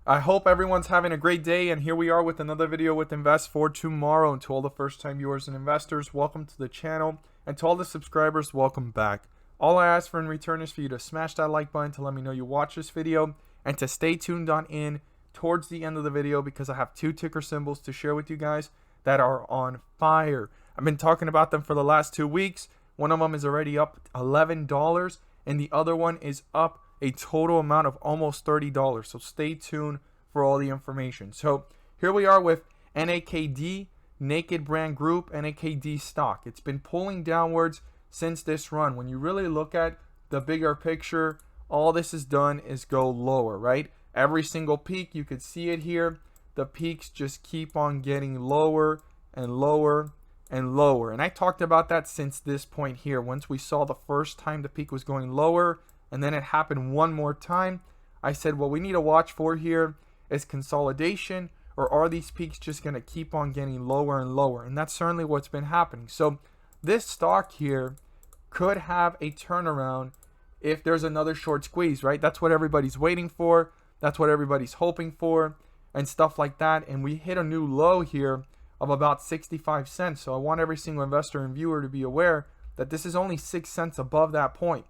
I hope everyone's having a great day, and here we are with another video with Invest for Tomorrow. And to all the first time viewers and investors, welcome to the channel, and to all the subscribers, welcome back. All I ask for in return is for you to smash that like button to let me know you watch this video, and to stay tuned on in towards the end of the video because I have two ticker symbols to share with you guys that are on fire. I've been talking about them for the last 2 weeks. One of them is already up $11 and the other one is up a total amount of almost $30. So stay tuned for all the information. So here we are with NAKD, Naked Brand Group, NAKD stock. It's been pulling downwards since this run. When you really look at the bigger picture, all this has done is go lower, right? Every single peak, you could see it here. The peaks just keep on getting lower and lower and lower. And I talked about that since this point here. Once we saw the first time the peak was going lower, and then it happened one more time, I said what we need to watch for here is consolidation, or are these peaks just going to keep on getting lower and lower? And that's certainly what's been happening. So this stock here could have a turnaround if there's another short squeeze, right? That's what everybody's waiting for. That's what everybody's hoping for and stuff like that. And we hit a new low here of about 65 cents. So I want every single investor and viewer to be aware that this is only 6 cents above that point.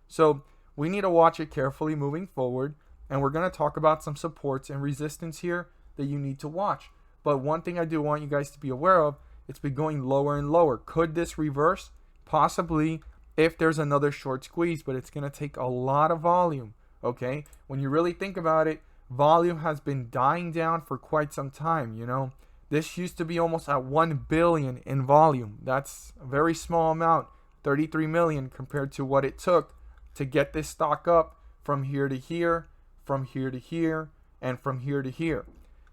So we need to watch it carefully moving forward. And we're going to talk about some supports and resistance here that you need to watch. But one thing I do want you guys to be aware of, it's been going lower and lower. Could this reverse? Possibly, if there's another short squeeze, but it's going to take a lot of volume. Okay, when you really think about it, volume has been dying down for quite some time. You know, this used to be almost at 1 billion in volume. That's a very small amount, 33 million compared to what it took to get this stock up from here to here, from here to here, and from here to here.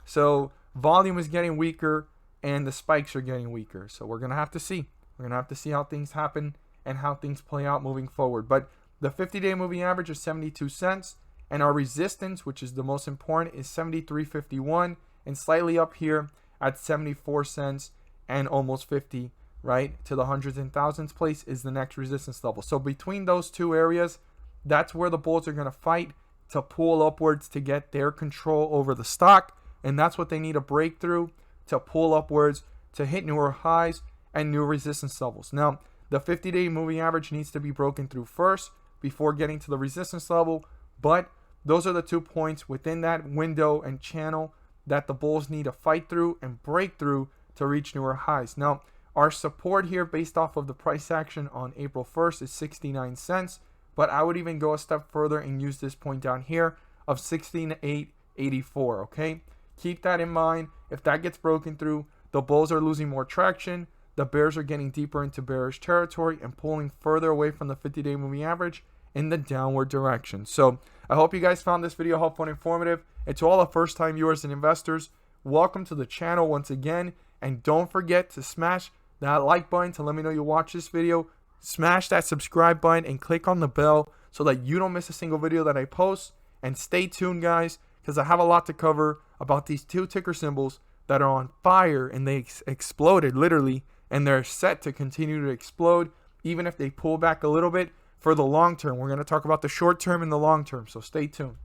So volume is getting weaker and the spikes are getting weaker. So we're going to have to see. We're going to have to see how things happen and how things play out moving forward. But the 50-day moving average is 72 cents, and our resistance, which is the most important, is 73.51, and slightly up here at 74 cents and almost 50, right? To the hundreds and thousands place is the next resistance level. So between those two areas, that's where the bulls are going to fight to pull upwards to get their control over the stock, and that's what they need a breakthrough to pull upwards to hit newer highs and new resistance levels. Now, the 50-day moving average needs to be broken through first before getting to the resistance level, but those are the 2 points within that window and channel that the bulls need to fight through and break through to reach newer highs. Now, our support here based off of the price action on April 1st is 69 cents, but I would even go a step further and use this point down here of 16.884, okay? Keep that in mind. If that gets broken through, the bulls are losing more traction, the bears are getting deeper into bearish territory and pulling further away from the 50-day moving average in the downward direction. So I hope you guys found this video helpful and informative. And to all the first time viewers and investors, welcome to the channel once again. And don't forget to smash that like button to let me know you watch this video. Smash that subscribe button and click on the bell so that you don't miss a single video that I post. And stay tuned, guys, because I have a lot to cover about these two ticker symbols that are on fire, and they exploded literally, and they're set to continue to explode even if they pull back a little bit for the long term. We're going to talk about the short term and the long term, so stay tuned.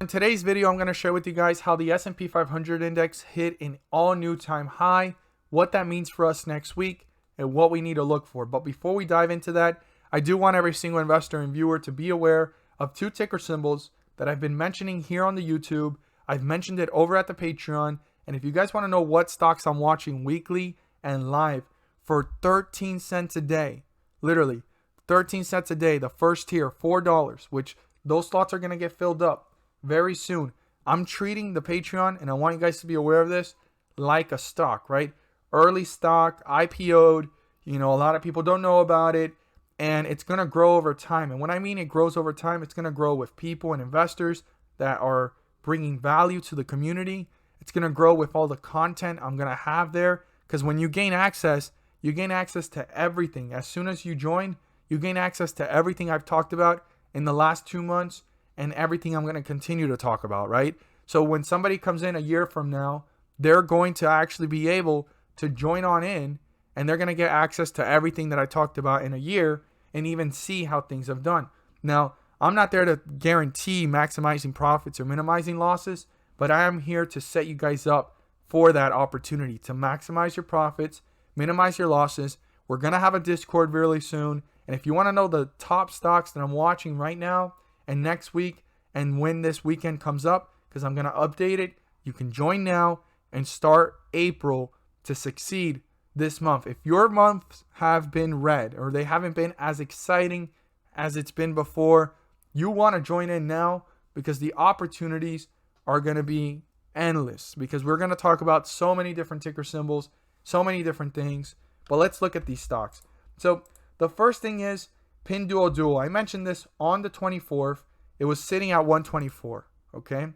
In today's video, I'm going to share with you guys how the S&P 500 index hit an all-new time high, what that means for us next week, and what we need to look for. But before we dive into that, I do want every single investor and viewer to be aware of two ticker symbols that I've been mentioning here on the YouTube. I've mentioned it over at the Patreon, and if you guys want to know what stocks I'm watching weekly and live for 13 cents a day, literally 13 cents a day, the first tier, $4, which those slots are going to get filled up very soon. I'm treating the Patreon, and I want you guys to be aware of this, like a stock, right? Early stock, IPO'd, you know, a lot of people don't know about it, and it's going to grow over time. And when I mean it grows over time, it's going to grow with people and investors that are bringing value to the community. It's going to grow with all the content I'm going to have there, because when you gain access to everything. As soon as you join, you gain access to everything I've talked about in the last 2 months and everything I'm going to continue to talk about, right? So when somebody comes in a year from now, they're going to actually be able to join on in, and they're going to get access to everything that I talked about in a year and even see how things have done. Now, I'm not there to guarantee maximizing profits or minimizing losses, but I am here to set you guys up for that opportunity to maximize your profits, minimize your losses. We're going to have a Discord really soon. And if you want to know the top stocks that I'm watching right now and next week and when this weekend comes up, because I'm going to update it, you can join now and start April to succeed this month. If your months have been red or they haven't been as exciting as it's been before, you want to join in now because the opportunities are going to be endless, because we're going to talk about so many different ticker symbols, so many different things. But let's look at these stocks. So the first thing is Pinduoduo. I mentioned this on the 24th. It was sitting at 124, okay?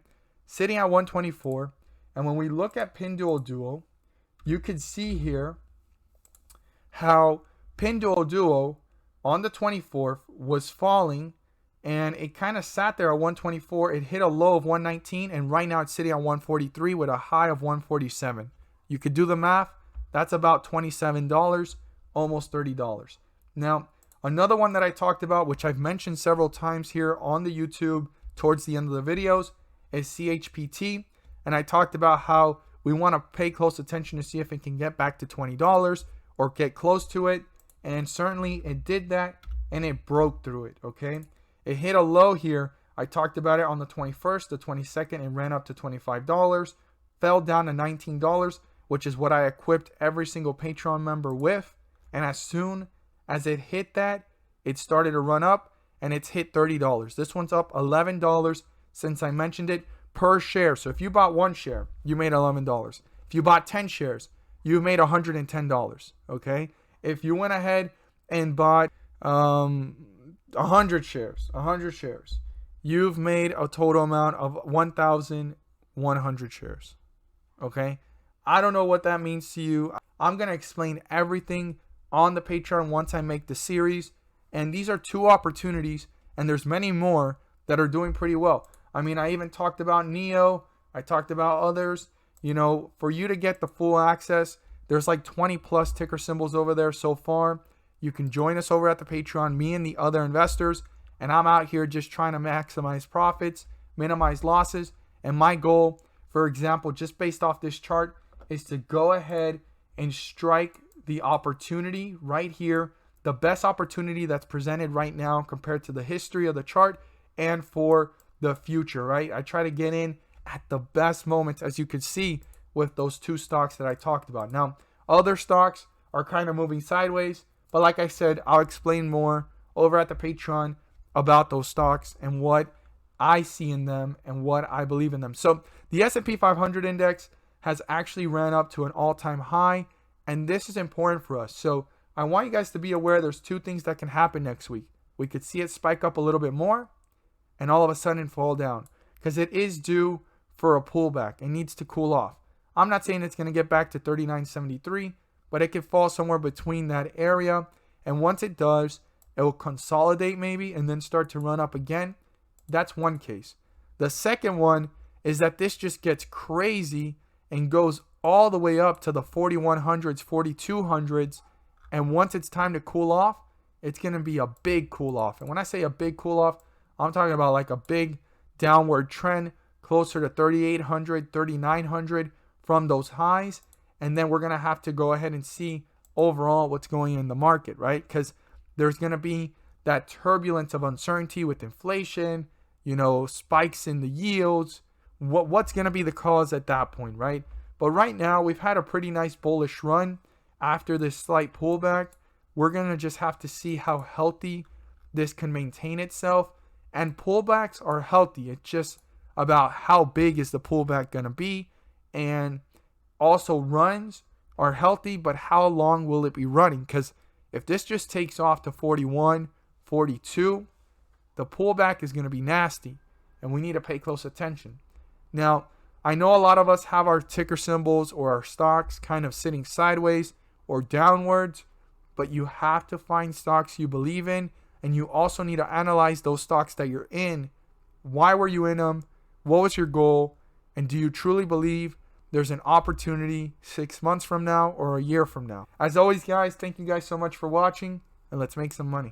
Sitting at 124. And when we look at Pinduoduo, you can see here how Pinduoduo on the 24th was falling, and it kind of sat there at 124. It hit a low of 119, and right now it's sitting at 143 with a high of 147. You could do the math. That's about $27, almost $30. Now, another one that I talked about, which I've mentioned several times here on the YouTube towards the end of the videos, is CHPT. And I talked about how we want to pay close attention to see if it can get back to $20 or get close to it. And certainly it did that, and it broke through it, okay? It hit a low here. I talked about it on the 21st, the 22nd, it ran up to $25, fell down to $19, which is what I equipped every single Patreon member with. And as soon as it hit that, it started to run up, and it's hit $30. This one's up $11 since I mentioned it per share. So if you bought one share, you made $11. If you bought 10 shares, you made $110, okay? If you went ahead and bought 100 shares, you've made a total amount of 1,100 shares, okay? I don't know what that means to you. I'm going to explain everything on the Patreon once I make the series. And these are two opportunities, and there's many more that are doing pretty well. I mean, I even talked about Neo. I talked about others. You know, for you to get the full access, there's like 20 plus ticker symbols over there so far. You can join us over at the Patreon, me and the other investors. And I'm out here just trying to maximize profits, minimize losses. And my goal, for example, just based off this chart, is to go ahead and strike the opportunity right here, the best opportunity that's presented right now compared to the history of the chart and for the future, right? I try to get in at the best moments, as you can see with those two stocks that I talked about. Now, other stocks are kind of moving sideways, but like I said, I'll explain more over at the Patreon about those stocks and what I see in them and what I believe in them. So the S&P 500 index has actually ran up to an all-time high, and this is important for us. So I want you guys to be aware there's two things that can happen next week. We could see it spike up a little bit more and all of a sudden fall down, because it is due for a pullback. It needs to cool off. I'm not saying it's going to get back to 39.73, but it could fall somewhere between that area, and once it does, it will consolidate maybe and then start to run up again. That's one case. The second one is that this just gets crazy and goes all the way up to the 4100s, 4200s. And once it's time to cool off, it's going to be a big cool off. And when I say a big cool off, I'm talking about like a big downward trend closer to 3800, 3900 from those highs. And then we're going to have to go ahead and see overall what's going in the market, right? Because there's going to be that turbulence of uncertainty with inflation, you know, spikes in the yields. What's going to be the cause at that point, right? But right now, we've had a pretty nice bullish run after this slight pullback. We're going to just have to see how healthy this can maintain itself. And pullbacks are healthy. It's just about how big is the pullback going to be. And also runs are healthy, but how long will it be running? Because if this just takes off to 41, 42, the pullback is going to be nasty. And we need to pay close attention. Now, I know a lot of us have our ticker symbols or our stocks kind of sitting sideways or downwards, but you have to find stocks you believe in, and you also need to analyze those stocks that you're in. Why were you in them? What was your goal? And do you truly believe there's an opportunity 6 months from now or a year from now? As always, guys, thank you guys so much for watching, and let's make some money.